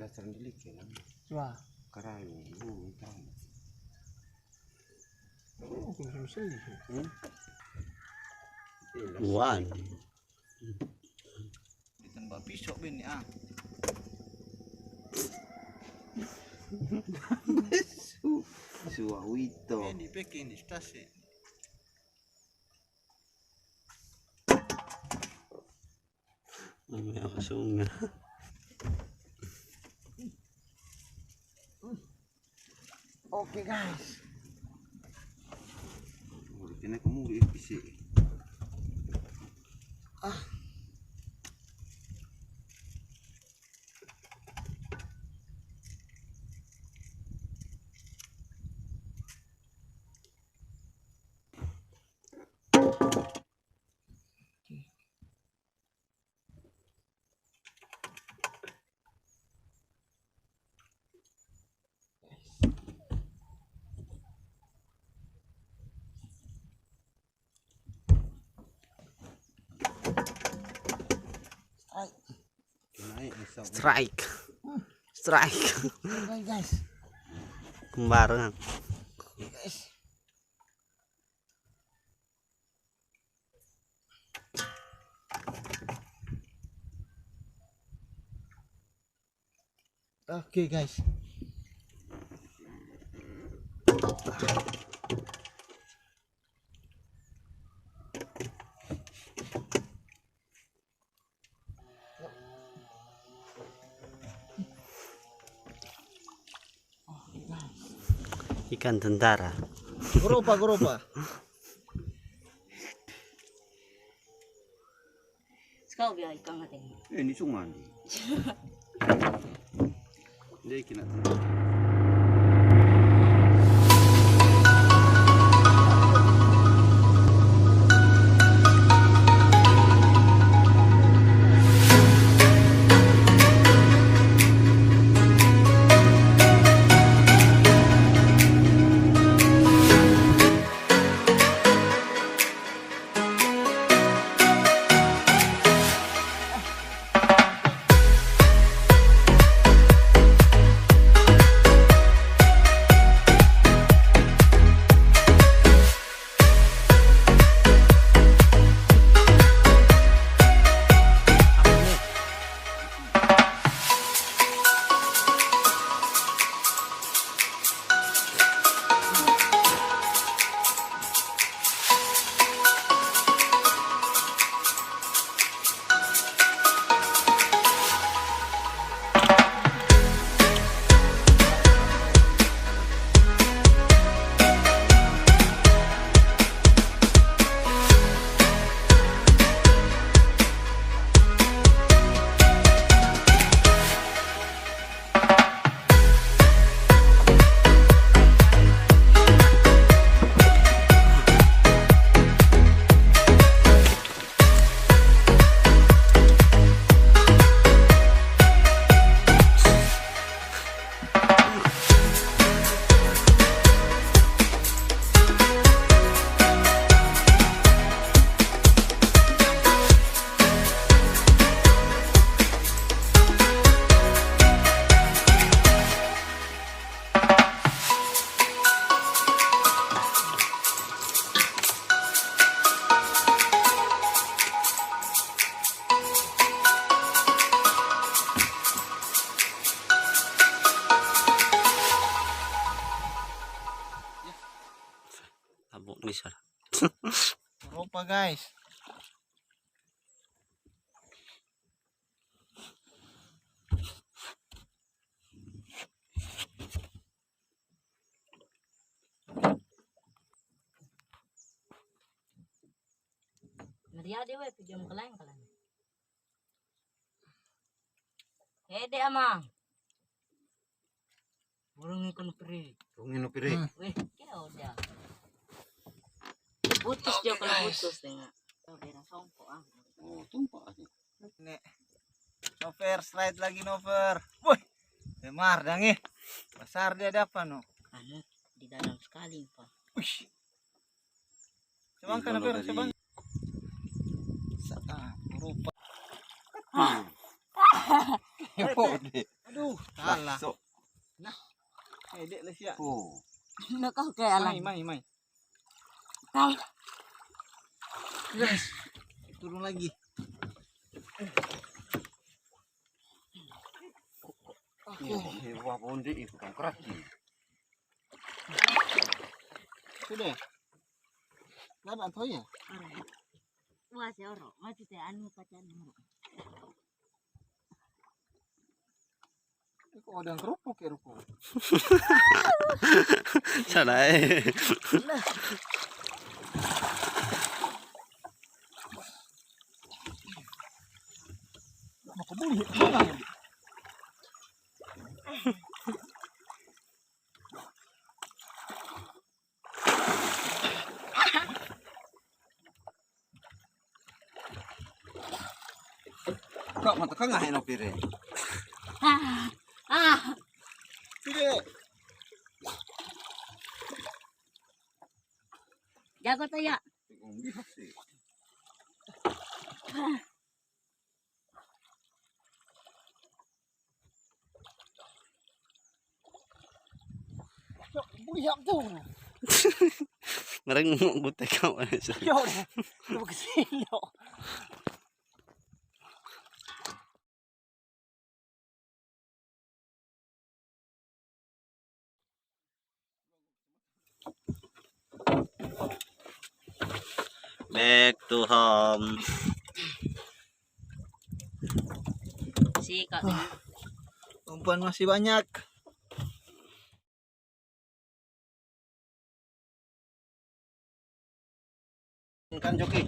pelajaran delik ya. Wah, Karayu, utang. oh, bisa Wan. Ditembak pisau bin ya. Suawito. Ini packing di stasi. Mamaya kasunga. Oke guys. Udah kena kamu isi. Strike. Strike. Oke guys. Kembaran. Oke guys. Oke guys. Ikan tentara. Gurupa. Sekau biar ikan natin. Ini cuma di. Dia kena. Tabok ni sir. Gurupa guys. Maria dewe video mo kalang. Hede amang. Burung ikan peri. Tungin no pire. Weh, kaya udah. Putus dia kalau putus tengah. Kau berang songko ah. Oh, tumpak aja. Nek. Nover slide lagi Nover. Woi. Demar dangi. Besar dia ada apa no? Anu di dalam sekali pak. Wih. Coba kan Nover, coba. Rupa. Aduh. Salah. So. Edek lah siap. Oh. Nak kau kayak Mai, alam. mai. Kau. Guys, turun lagi. Wah, bonde itu kan keras sih. Sudah. Nggak ada toh ya? Wah, si orang. Mati teh anu pacan. Kok ada yang kerupuk ya ruko? Sana eh. Mau kebuli, mana? Kak, mata kang ngahin opire. Sudah. Jago tuh ya. Buyak tuh. Ngereng gutek kau. Yo, tuh kesini yo. Back to home. Sikat. Umpan masih banyak. Kan joki.